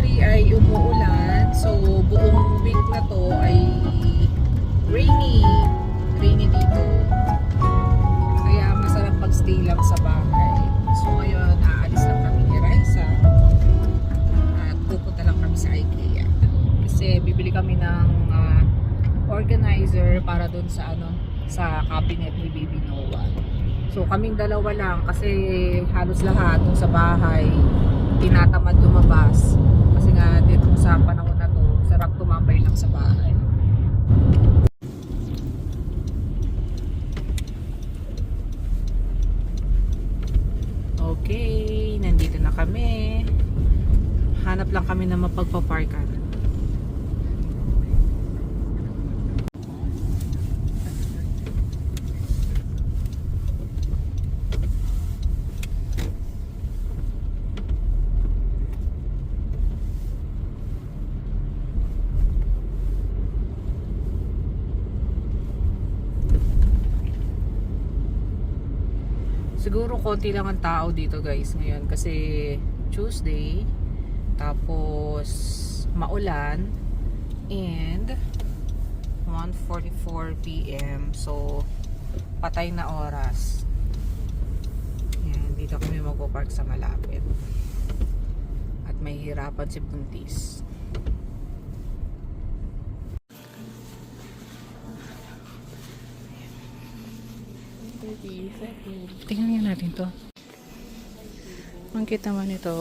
January ay umuulan. So, buong week na to ay rainy. Rainy dito. Kaya masarap magstay lang sa bahay. So, ngayon, aalis lang kami ni Raisa. At pupunta lang kami sa IKEA. Kasi bibili kami ng organizer para dun sa sa cabinet ni Baby Noah. So, kaming dalawa lang kasi halos lahat sa bahay tinatamad lumabas kasi nga dito sa panahon na to sarap tumambay lang sa bahay. Okay, nandito na kami. Hanap lang kami na mapagpaparkan. Siguro konti lang ang tao dito guys ngayon kasi Tuesday, tapos maulan, and 1:44 PM, so patay na oras. Yan, dito kami magpo-park sa malapit at may hirapan si Buntis. Tingnan nga natin to. Ang kita man ito.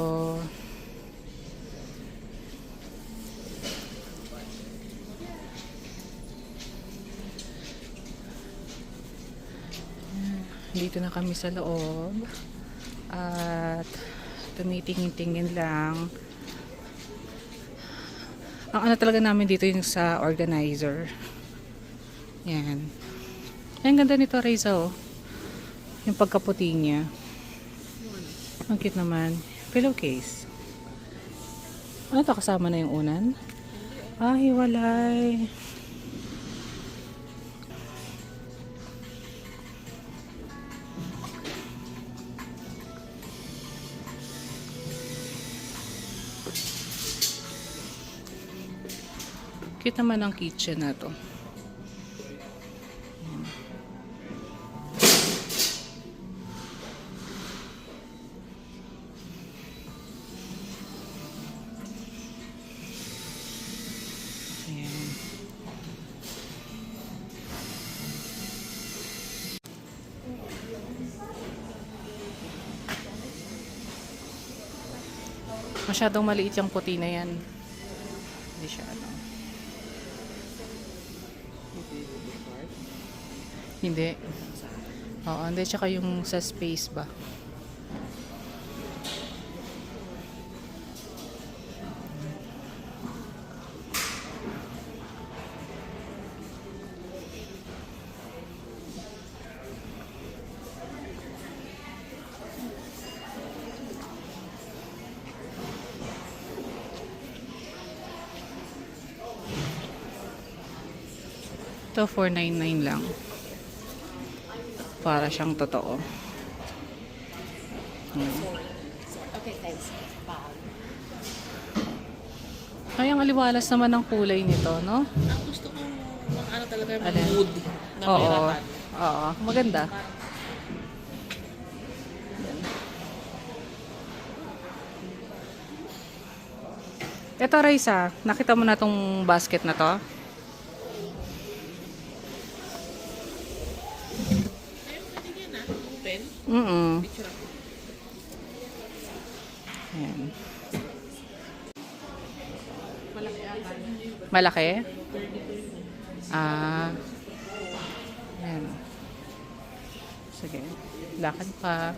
Dito na kami sa loob. At tumitingin-tingin lang. Ang ano talaga namin dito yung sa organizer. Yan. Ang ganda nito, Reza, oh. Yung pagkaputi niya. Ang cute naman. Pillowcase. Ano to? Kasama na yung unan? Ah, hiwalay. Cute naman ang kitchen na to. Masyadong maliit yung puti na yan. Hindi siya Hindi. Oo, hindi. Tsaka yung sa space ba. Ito, 499 lang. Para siyang totoo. Okay, thanks. Ay, ang aliwalas naman ng kulay nito, no? Ang gusto ko, ano talaga yung Alin? mood na Oo. pirahan. Oo. Maganda. Ito, Raisa. Nakita mo na tong basket na to? Open. Picture ako. Ayan. Malaki ata. Malaki? Ah. Ayan. Sige. Lakad pa.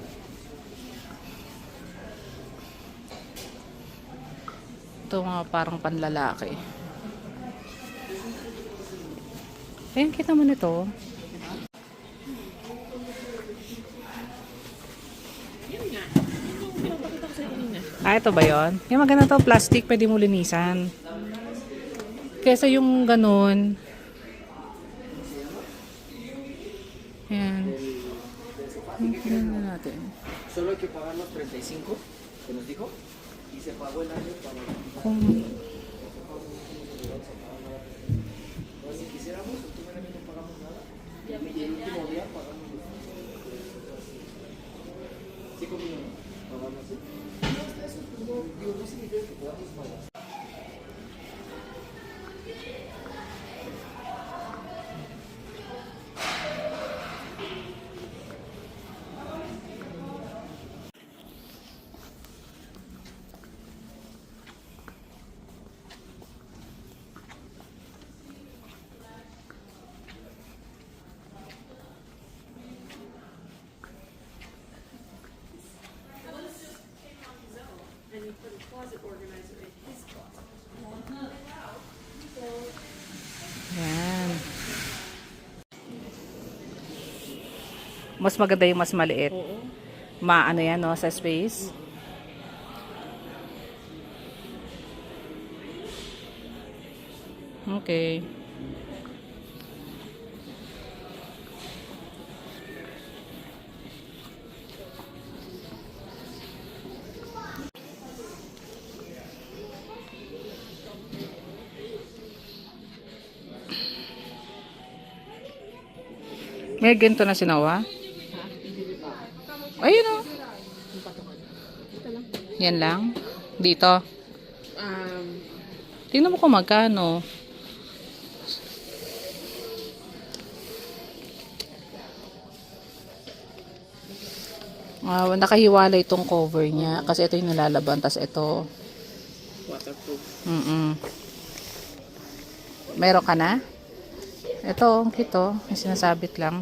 Ito mga parang panlalaki. Ayan, kita mo nito. Ah, ito ba yun? Yung maganda to, plastic, pwede mo linisan. Kesa yung ganun. Ayan. Tingnan natin. Solo hay que pagar los 35 que nos dijo. Kung yan. Mas maganda yung mas maliit. Oo. Maano yan, no, sa space. Okay. May ganito na sinawa? Ha? Hindi pa. Ayun, o. Yung patungan. Ito lang. Yan lang. Dito. Um, Tingnan mo kung magkano. Nakahiwalay itong cover niya. Kasi ito yung nalalaban. Tapos ito. waterproof. Meron ka na? Ito, ito. Yung sinasabit lang.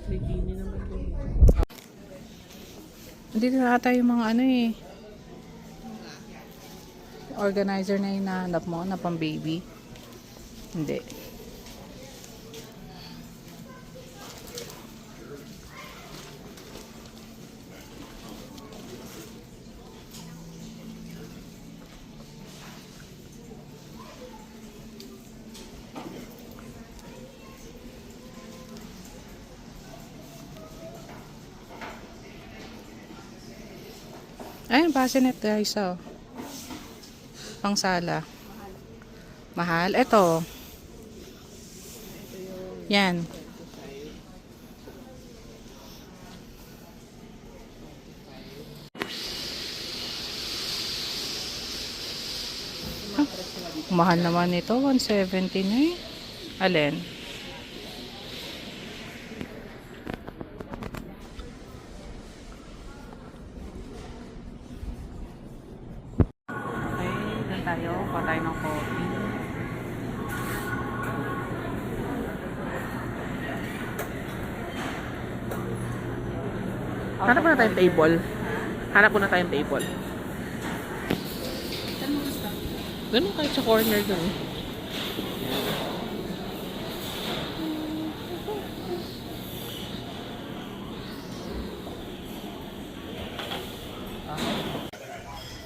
May bini naman doon. Hindi na ata yung mga ano eh. Organizer na yung nahanap mo na pang baby. Hindi. Ayun, bassinet guys, oh. Pang sala. Mahal. Ito. Yan. Mahal naman ito. 170 na eh. Alin? Okay, dun tayo. Kuha tayo ng coffee. Hanap na tayong table. Hanap na tayong table. Ganun kahit sa corner dun.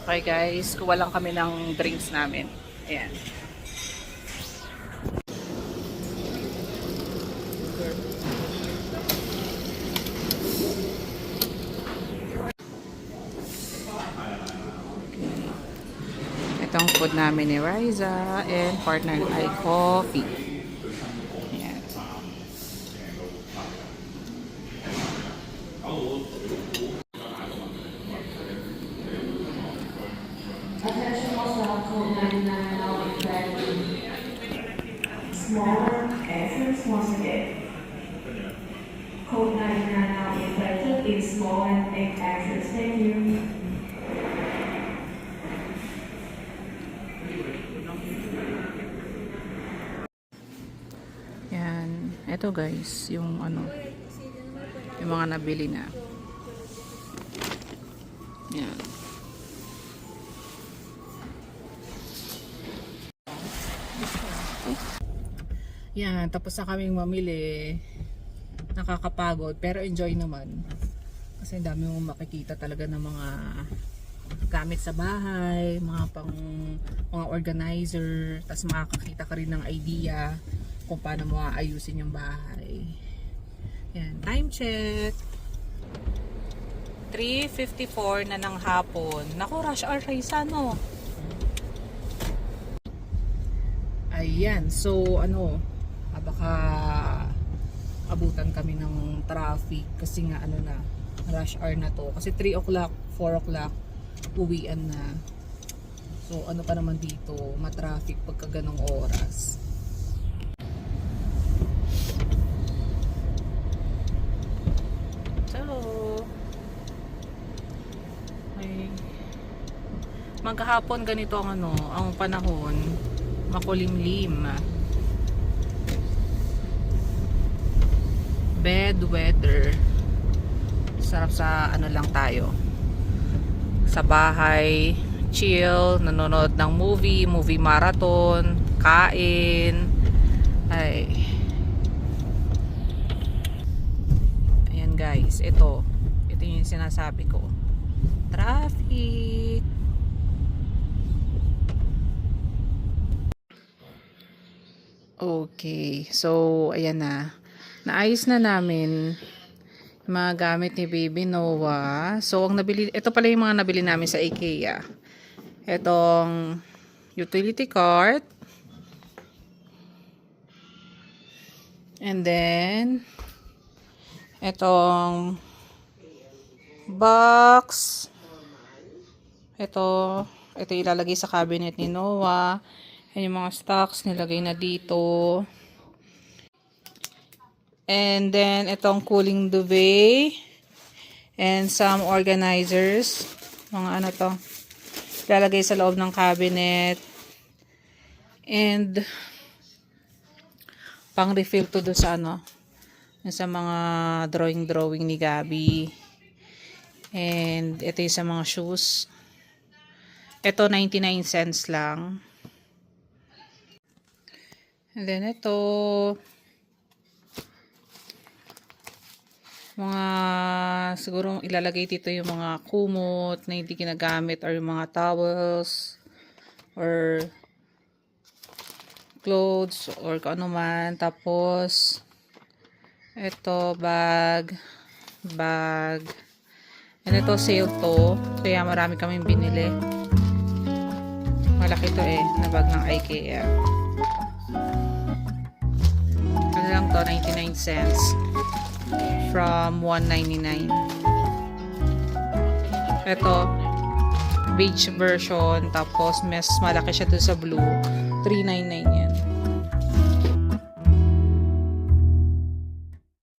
Okay guys, kuha lang kami ng drinks namin. Ayan. Itong food namin ni Riza and partner ay coffee. Ayan. Smaller entrance once again. Code 99 now inflected in small and egg entrance. Thank you. Yan. Ito guys, yung ano, yung mga nabili na. Yan. Yan, tapos na kaming mamili. Nakakapagod, pero enjoy naman. Kasi ang dami mong makikita talaga ng mga gamit sa bahay, mga organizer, tapos makakakita ka rin ng idea kung paano mo aayusin yung bahay. Yan, time check. 3:54 na ng hapon. Naku, rush hour Raisa, no? Ayan, so ano, baka abutan kami ng traffic kasi nga ano na, rush hour na to. Kasi 3 o'clock, 4 o'clock, uwian na. So ano pa naman dito, matraffic pagka ganong oras. Maghapon ganito ang ano, ang panahon, makulimlim. Bad weather. Sarap sa ano lang tayo. Sa bahay, chill, nanonood ng movie marathon, kain. Ay. Ayan guys, ito yung sinasabi ko. Traffic. Okay, so ayan na. Naayos na namin yung mga gamit ni Baby Noah. So ang nabili, ito pala yung mga nabili namin sa IKEA. Itong utility cart. And then itong box. Ito ilalagay sa cabinet ni Noah. Yan yung mga stocks nilagay na dito. And then itong cooling duvet and some organizers. Mga ano to. Ilalagay sa loob ng cabinet. And pang refill to do sa ano. Sa mga drawing ni Gabi. And ito yung sa mga shoes. Ito 99 cents lang. And then ito, mga siguro ilalagay dito yung mga kumot na hindi ginagamit or yung mga towels or clothes or kung ano man. Tapos ito bag. And ito sale to, kaya marami kaming binili. Malaki to na bag ng IKEA. Ano lang to, 99 cents from 199. Ito beige version, tapos mas malaki siya dun sa blue, 399 yan.